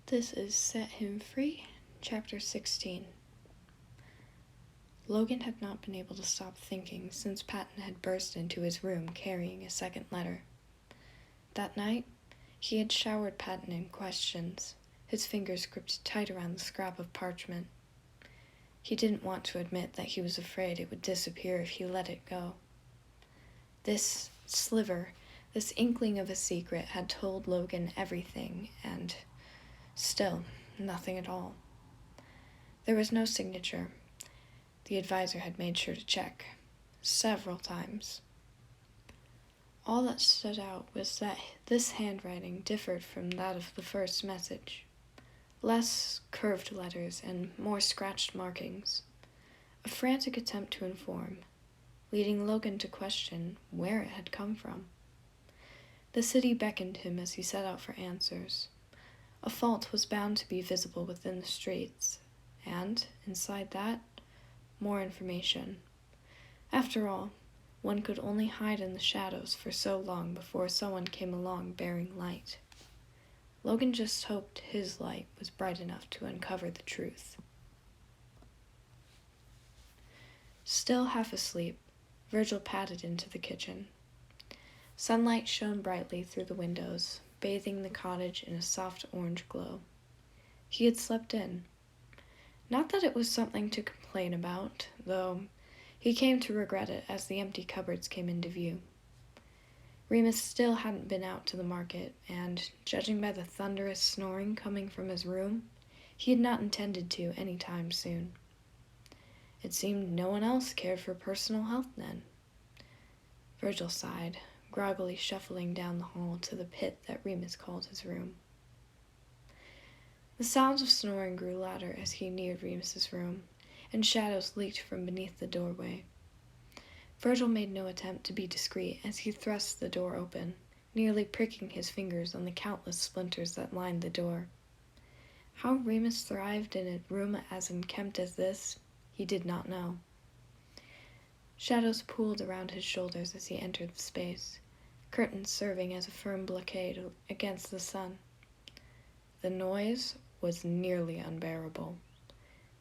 This is Set Him Free, Chapter 16. Logan had not been able to stop thinking since Patton had burst into his room carrying a second letter. That night, he had showered Patton in questions, his fingers gripped tight around the scrap of parchment. He didn't want to admit that he was afraid it would disappear if he let it go. This sliver, this inkling of a secret had told Logan everything, and still, nothing at all. There was no signature. The advisor had made sure to check, several times. All that stood out was that this handwriting differed from that of the first message. Less curved letters and more scratched markings. A frantic attempt to inform, leading Logan to question where it had come from. The city beckoned him as he set out for answers. A fault was bound to be visible within the streets, and, inside that, more information. After all, one could only hide in the shadows for so long before someone came along bearing light. Logan just hoped his light was bright enough to uncover the truth. Still half asleep, Virgil padded into the kitchen. Sunlight shone brightly through the windows, bathing the cottage in a soft orange glow. He had slept in. Not that it was something to complain about, though he came to regret it as the empty cupboards came into view. Remus still hadn't been out to the market, and, judging by the thunderous snoring coming from his room, he had not intended to any time soon. It seemed no one else cared for personal health then. Virgil sighed, groggily shuffling down the hall to the pit that Remus called his room. The sounds of snoring grew louder as he neared Remus's room, and shadows leaked from beneath the doorway. Virgil made no attempt to be discreet as he thrust the door open, nearly pricking his fingers on the countless splinters that lined the door. How Remus thrived in a room as unkempt as this, he did not know. Shadows pooled around his shoulders as he entered the space, curtains serving as a firm blockade against the sun. The noise was nearly unbearable.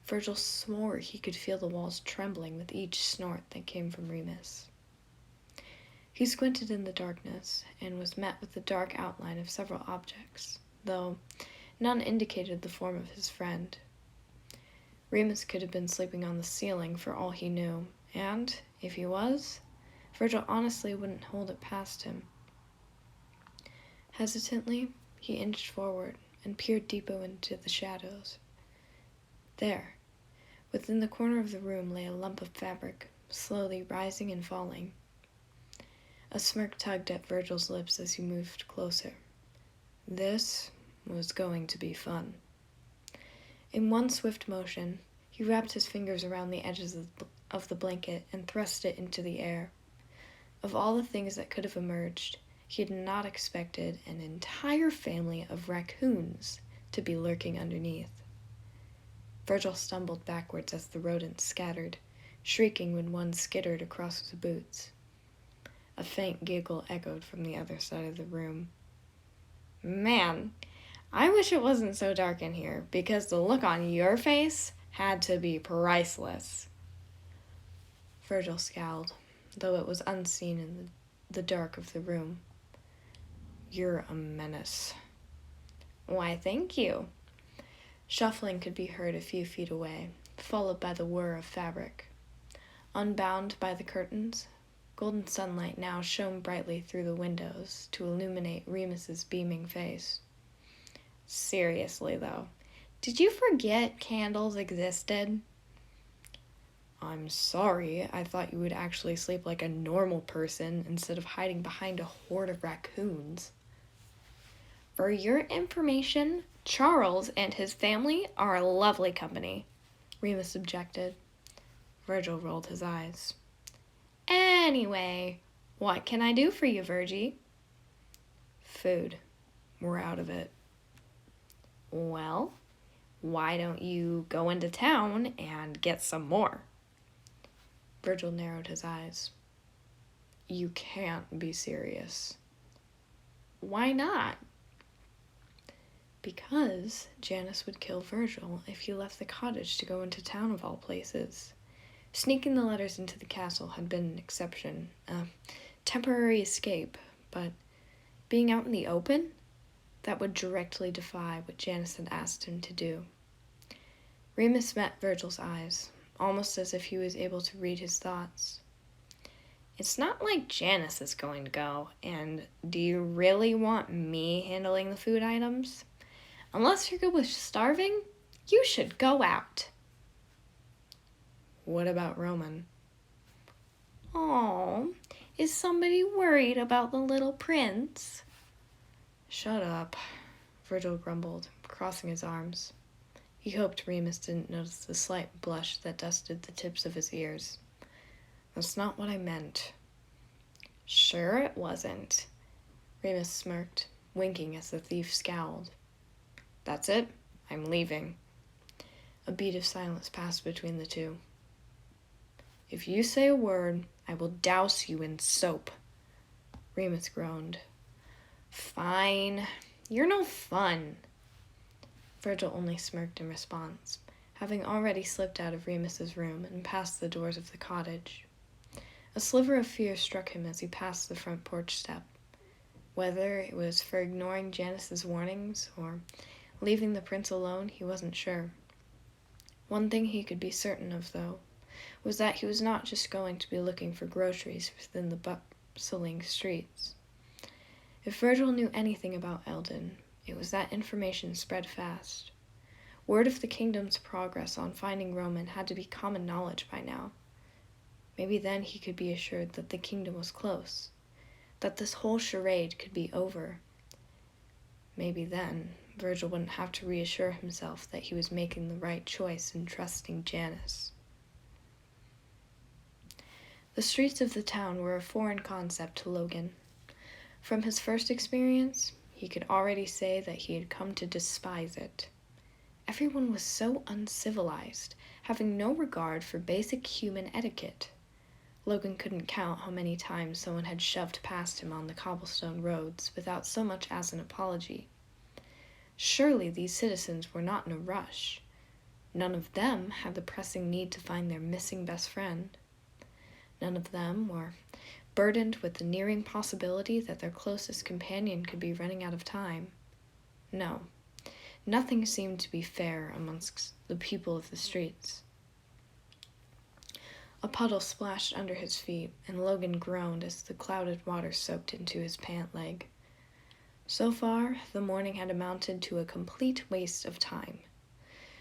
Virgil swore he could feel the walls trembling with each snort that came from Remus. He squinted in the darkness and was met with the dark outline of several objects, though none indicated the form of his friend. Remus could have been sleeping on the ceiling for all he knew, and, if he was, Virgil honestly wouldn't hold it past him. Hesitantly, he inched forward and peered deeper into the shadows. There, within the corner of the room, lay a lump of fabric, slowly rising and falling. A smirk tugged at Virgil's lips as he moved closer. This was going to be fun. In one swift motion, he wrapped his fingers around the edges of the blanket and thrust it into the air. Of all the things that could have emerged, he had not expected an entire family of raccoons to be lurking underneath. Virgil stumbled backwards as the rodents scattered, shrieking when one skittered across his boots. A faint giggle echoed from the other side of the room. Man, I wish it wasn't so dark in here, because the look on your face had to be priceless. Virgil scowled, though it was unseen in the dark of the room. You're a menace. Why, thank you. Shuffling could be heard a few feet away, followed by the whir of fabric. Unbound by the curtains, golden sunlight now shone brightly through the windows to illuminate Remus's beaming face. Seriously, though, did you forget candles existed? I'm sorry, I thought you would actually sleep like a normal person instead of hiding behind a horde of raccoons. For your information, Charles and his family are a lovely company, Remus objected. Virgil rolled his eyes. Anyway, what can I do for you, Virgie? Food. We're out of it. Well, why don't you go into town and get some more? Virgil narrowed his eyes. You can't be serious. Why not? Because Janice would kill Virgil if he left the cottage to go into town of all places. Sneaking the letters into the castle had been an exception, a temporary escape, but being out in the open? That would directly defy what Janice had asked him to do. Remus met Virgil's eyes, almost as if he was able to read his thoughts. It's not like Janice is going to go, and do you really want me handling the food items? Unless you're good with starving, you should go out. What about Roman? Oh, is somebody worried about the little prince? Shut up, Virgil grumbled, crossing his arms. He hoped Remus didn't notice the slight blush that dusted the tips of his ears. That's not what I meant. Sure it wasn't. Remus smirked, winking as the thief scowled. That's it. I'm leaving. A beat of silence passed between the two. If you say a word, I will douse you in soap. Remus groaned. Fine. You're no fun. Virgil only smirked in response, having already slipped out of Remus's room and past the doors of the cottage. A sliver of fear struck him as he passed the front porch step. Whether it was for ignoring Janice's warnings or leaving the prince alone, he wasn't sure. One thing he could be certain of, though, was that he was not just going to be looking for groceries within the bustling streets. If Virgil knew anything about Eldon, it was that information spread fast. Word of the kingdom's progress on finding Roman had to be common knowledge by now. Maybe then he could be assured that the kingdom was close, that this whole charade could be over. Maybe then Virgil wouldn't have to reassure himself that he was making the right choice in trusting Janice. The streets of the town were a foreign concept to Logan. From his first experience, he could already say that he had come to despise it. Everyone was so uncivilized, having no regard for basic human etiquette. Logan couldn't count how many times someone had shoved past him on the cobblestone roads without so much as an apology. Surely these citizens were not in a rush. None of them had the pressing need to find their missing best friend. None of them were burdened with the nearing possibility that their closest companion could be running out of time. No, nothing seemed to be fair amongst the people of the streets. A puddle splashed under his feet, and Logan groaned as the clouded water soaked into his pant leg. So far, the morning had amounted to a complete waste of time.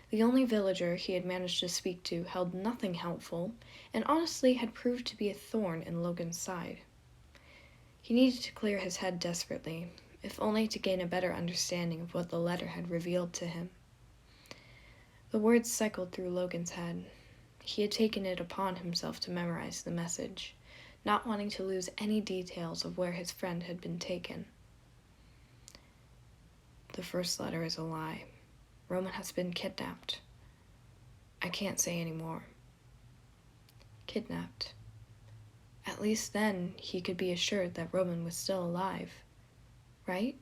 The only villager he had managed to speak to held nothing helpful, and honestly had proved to be a thorn in Logan's side. He needed to clear his head desperately, if only to gain a better understanding of what the letter had revealed to him. The words cycled through Logan's head. He had taken it upon himself to memorize the message, not wanting to lose any details of where his friend had been taken. The first letter is a lie. Roman has been kidnapped. I can't say any more. Kidnapped. At least then he could be assured that Roman was still alive, right?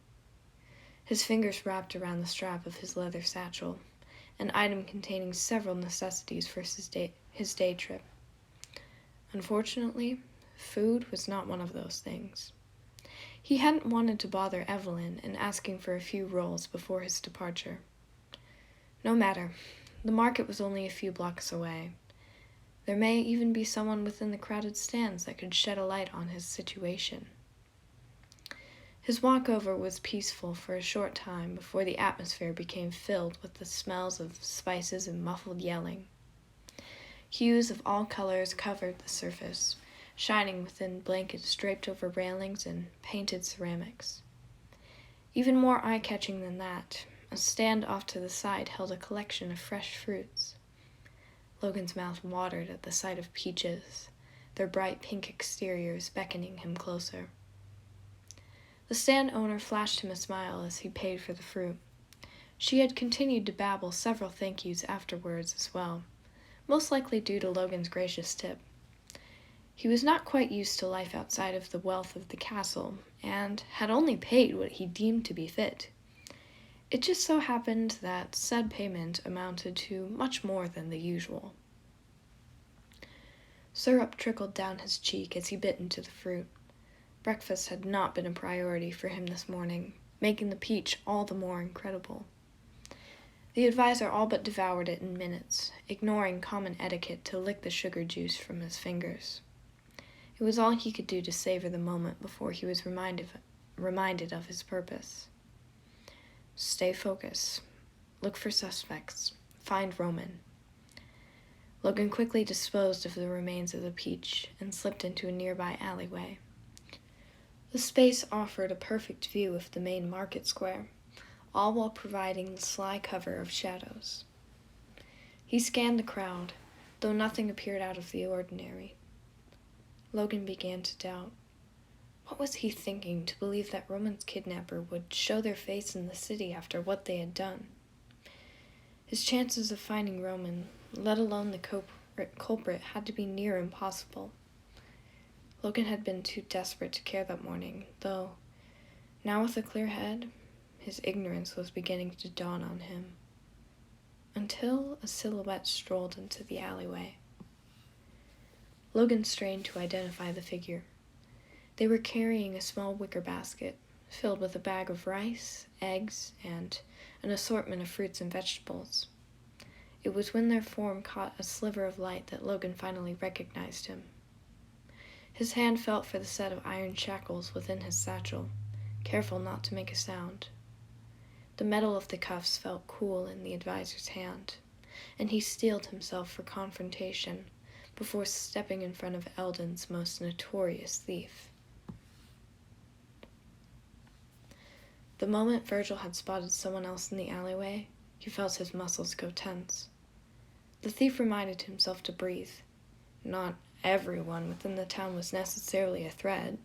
His fingers wrapped around the strap of his leather satchel, an item containing several necessities for his day trip. Unfortunately, food was not one of those things. He hadn't wanted to bother Evelyn in asking for a few rolls before his departure. No matter, the market was only a few blocks away. There may even be someone within the crowded stands that could shed a light on his situation. His walk-over was peaceful for a short time before the atmosphere became filled with the smells of spices and muffled yelling. Hues of all colors covered the surface, shining within blankets draped over railings and painted ceramics. Even more eye-catching than that, a stand off to the side held a collection of fresh fruits. Logan's mouth watered at the sight of peaches, their bright pink exteriors beckoning him closer. The stand owner flashed him a smile as he paid for the fruit. She had continued to babble several thank yous afterwards as well, most likely due to Logan's gracious tip. He was not quite used to life outside of the wealth of the castle, and had only paid what he deemed to be fit. It just so happened that said payment amounted to much more than the usual. Syrup trickled down his cheek as he bit into the fruit. Breakfast had not been a priority for him this morning, making the peach all the more incredible. The advisor all but devoured it in minutes, ignoring common etiquette to lick the sugar juice from his fingers. It was all he could do to savor the moment before he was reminded of his purpose. Stay focused. Look for suspects. Find Roman. Logan quickly disposed of the remains of the peach and slipped into a nearby alleyway. The space offered a perfect view of the main market square, all while providing the sly cover of shadows. He scanned the crowd, though nothing appeared out of the ordinary. Logan began to doubt. What was he thinking to believe that Roman's kidnapper would show their face in the city after what they had done? His chances of finding Roman, let alone the culprit, had to be near impossible. Logan had been too desperate to care that morning, though, now with a clear head, his ignorance was beginning to dawn on him. Until a silhouette strolled into the alleyway. Logan strained to identify the figure. They were carrying a small wicker basket, filled with a bag of rice, eggs, and an assortment of fruits and vegetables. It was when their form caught a sliver of light that Logan finally recognized him. His hand felt for the set of iron shackles within his satchel, careful not to make a sound. The metal of the cuffs felt cool in the advisor's hand, and he steeled himself for confrontation before stepping in front of Eldon's most notorious thief. The moment Virgil had spotted someone else in the alleyway, he felt his muscles go tense. The thief reminded himself to breathe. Not everyone within the town was necessarily a threat.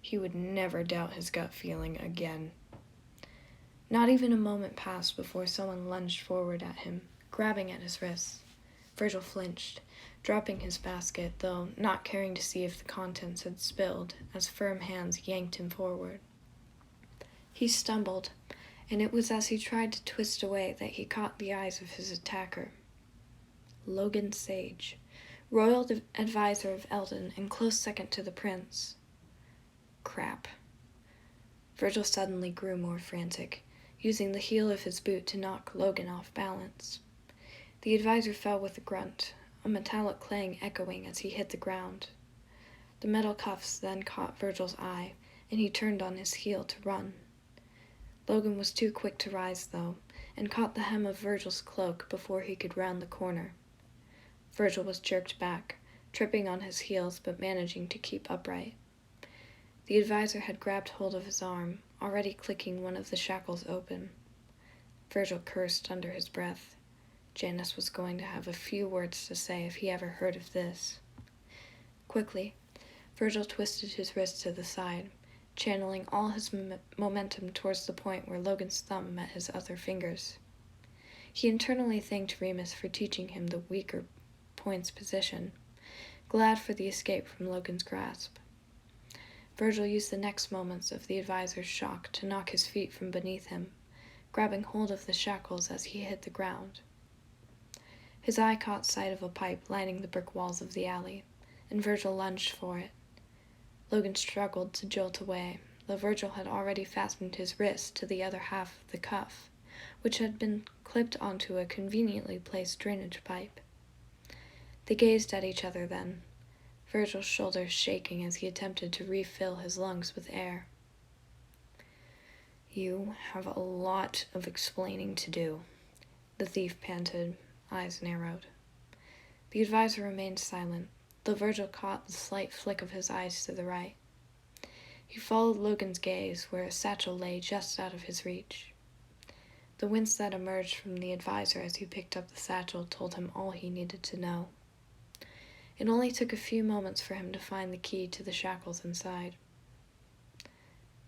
He would never doubt his gut feeling again. Not even a moment passed before someone lunged forward at him, grabbing at his wrists. Virgil flinched, dropping his basket, though not caring to see if the contents had spilled, as firm hands yanked him forward. He stumbled, and it was as he tried to twist away that he caught the eyes of his attacker. Logan Sage, royal advisor of Eldon and close second to the prince. Crap. Virgil suddenly grew more frantic, using the heel of his boot to knock Logan off balance. The advisor fell with a grunt, a metallic clang echoing as he hit the ground. The metal cuffs then caught Virgil's eye, and he turned on his heel to run. Logan was too quick to rise, though, and caught the hem of Virgil's cloak before he could round the corner. Virgil was jerked back, tripping on his heels but managing to keep upright. The advisor had grabbed hold of his arm, already clicking one of the shackles open. Virgil cursed under his breath. Janice was going to have a few words to say if he ever heard of this. Quickly, Virgil twisted his wrist to the side, channeling all his momentum towards the point where Logan's thumb met his other fingers. He internally thanked Remus for teaching him the weaker point's position, glad for the escape from Logan's grasp. Virgil used the next moments of the advisor's shock to knock his feet from beneath him, grabbing hold of the shackles as he hit the ground. His eye caught sight of a pipe lining the brick walls of the alley, and Virgil lunged for it. Logan struggled to jolt away, though Virgil had already fastened his wrist to the other half of the cuff, which had been clipped onto a conveniently placed drainage pipe. They gazed at each other then, Virgil's shoulders shaking as he attempted to refill his lungs with air. "You have a lot of explaining to do," the thief panted, eyes narrowed. The advisor remained silent, though Virgil caught the slight flick of his eyes to the right. He followed Logan's gaze where a satchel lay just out of his reach. The wince that emerged from the advisor as he picked up the satchel told him all he needed to know. It only took a few moments for him to find the key to the shackles inside.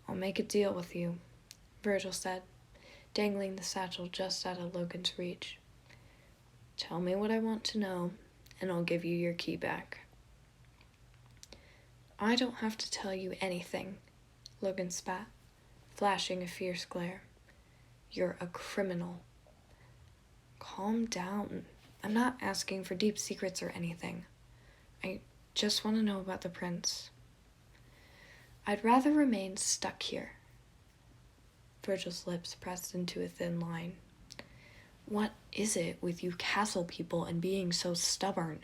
"I'll make a deal with you," Virgil said, dangling the satchel just out of Logan's reach. "Tell me what I want to know, and I'll give you your key back." "I don't have to tell you anything," Logan spat, flashing a fierce glare. You're a criminal. Calm down. I'm not asking for deep secrets or anything. I just want to know about the prince. I'd rather remain stuck here. Virgil's lips pressed into a thin line. What is it with you castle people and being so stubborn?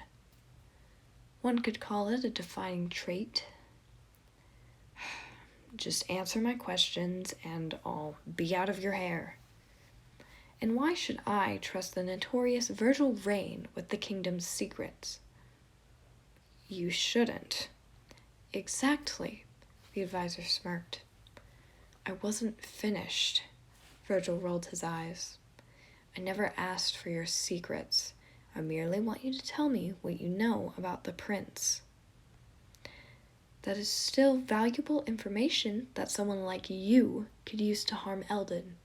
One could call it a defining trait. Just answer my questions and I'll be out of your hair. And why should I trust the notorious Virgil with the kingdom's secrets? You shouldn't. Exactly, the advisor smirked. I wasn't finished. Virgil rolled his eyes. I never asked for your secrets. I merely want you to tell me what you know about the prince. That is still valuable information that someone like you could use to harm Eldon.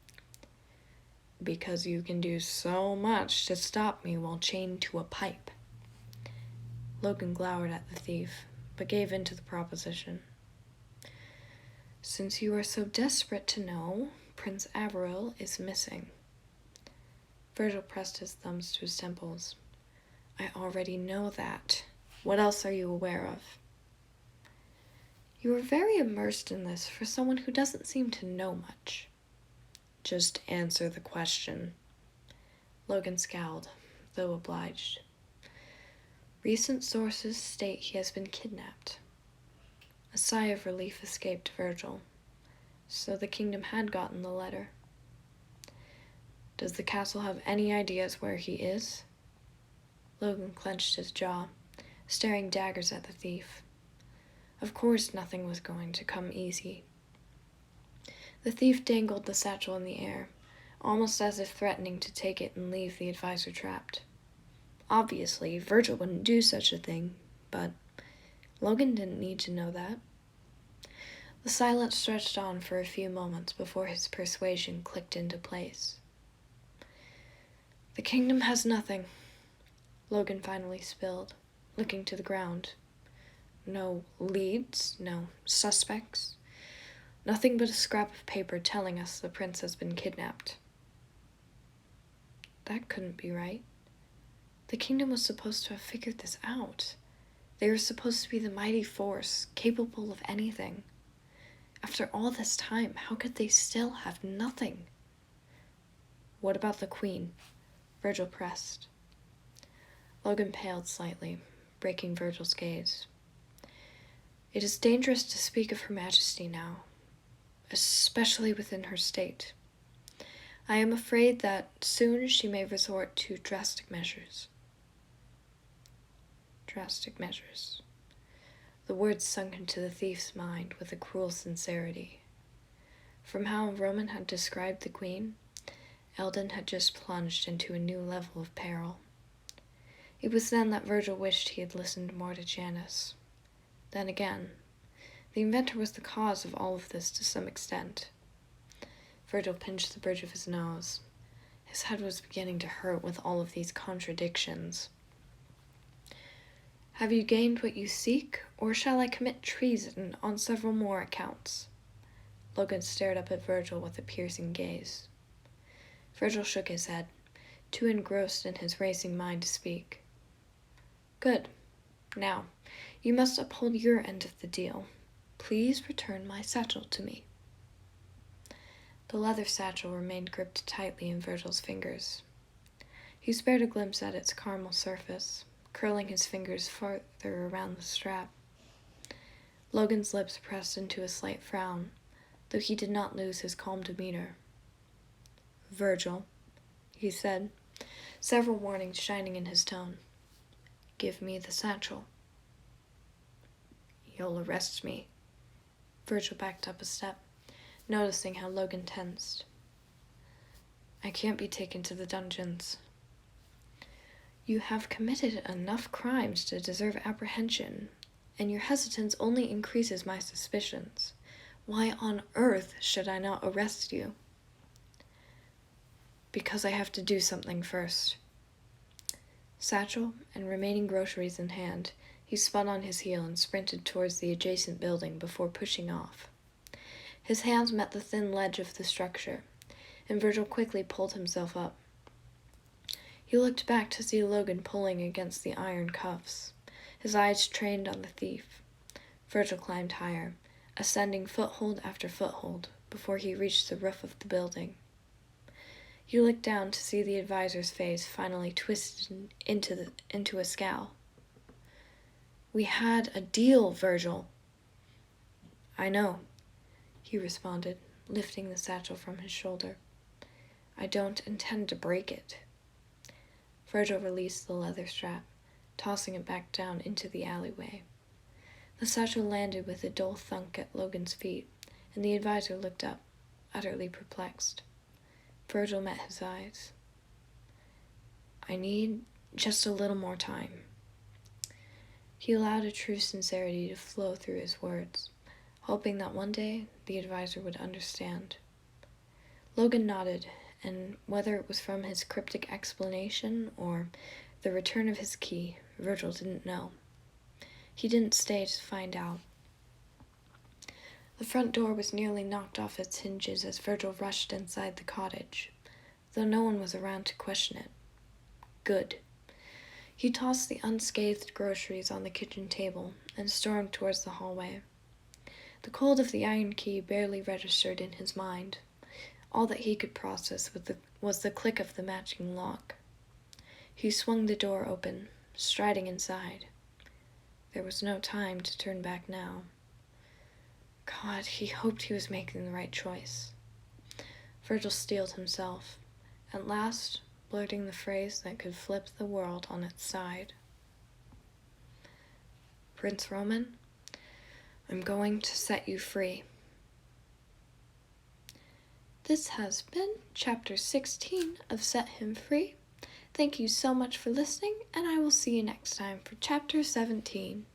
Because you can do so much to stop me while chained to a pipe. Logan glowered at the thief, but gave in to the proposition. Since you are so desperate to know, Prince Averil is missing. Virgil pressed his thumbs to his temples. I already know that. What else are you aware of? You are very immersed in this for someone who doesn't seem to know much. Just answer the question. Logan scowled, though obliged. Recent sources state he has been kidnapped. A sigh of relief escaped Virgil. So the kingdom had gotten the letter. Does the castle have any ideas where he is? Logan clenched his jaw, staring daggers at the thief. Of course nothing was going to come easy. The thief dangled the satchel in the air, almost as if threatening to take it and leave the advisor trapped. Obviously, Virgil wouldn't do such a thing, but Logan didn't need to know that. The silence stretched on for a few moments before his persuasion clicked into place. The kingdom has nothing, Logan finally spilled, looking to the ground. No leads, no suspects. Nothing but a scrap of paper telling us the prince has been kidnapped. That couldn't be right. The kingdom was supposed to have figured this out. They were supposed to be the mighty force, capable of anything. After all this time, how could they still have nothing? What about the queen? Virgil pressed. Logan paled slightly, breaking Virgil's gaze. It is dangerous to speak of Her Majesty now, especially within her state. I am afraid that soon she may resort to drastic measures. Drastic measures. The words sunk into the thief's mind with a cruel sincerity. From how Roman had described the queen, Eldon had just plunged into a new level of peril. It was then that Virgil wished he had listened more to Janice. Then again, the inventor was the cause of all of this to some extent. Virgil pinched the bridge of his nose. His head was beginning to hurt with all of these contradictions. Have you gained what you seek, or shall I commit treason on several more accounts? Logan stared up at Virgil with a piercing gaze. Virgil shook his head, too engrossed in his racing mind to speak. Good. Now, you must uphold your end of the deal. Please return my satchel to me. The leather satchel remained gripped tightly in Virgil's fingers. He spared a glimpse at its caramel surface, curling his fingers farther around the strap. Logan's lips pressed into a slight frown, though he did not lose his calm demeanor. Virgil, he said, several warnings shining in his tone. Give me the satchel. You'll arrest me. Virgil backed up a step, noticing how Logan tensed. I can't be taken to the dungeons. You have committed enough crimes to deserve apprehension, and your hesitance only increases my suspicions. Why on earth should I not arrest you? Because I have to do something first. Satchel and remaining groceries in hand, he spun on his heel and sprinted towards the adjacent building before pushing off. His hands met the thin ledge of the structure, and Virgil quickly pulled himself up. He looked back to see Logan pulling against the iron cuffs, his eyes trained on the thief. Virgil climbed higher, ascending foothold after foothold, before he reached the roof of the building. He looked down to see the advisor's face finally twisted into a scowl. "We had a deal, Virgil." "I know," he responded, lifting the satchel from his shoulder. "I don't intend to break it." Virgil released the leather strap, tossing it back down into the alleyway. The satchel landed with a dull thunk at Logan's feet, and the advisor looked up, utterly perplexed. Virgil met his eyes. "I need just a little more time." He allowed a true sincerity to flow through his words, hoping that one day the advisor would understand. Logan nodded, and whether it was from his cryptic explanation or the return of his key, Virgil didn't know. He didn't stay to find out. The front door was nearly knocked off its hinges as Virgil rushed inside the cottage, though no one was around to question it. Good. He tossed the unscathed groceries on the kitchen table and stormed towards the hallway. The cold of the iron key barely registered in his mind. All that he could process was the click of the matching lock. He swung the door open, striding inside. There was no time to turn back now. God, he hoped he was making the right choice. Virgil steeled himself, at last blurting the phrase that could flip the world on its side. "Prince Roman, I'm going to set you free." This has been Chapter 16 of Set Him Free. Thank you so much for listening, and I will see you next time for Chapter 17.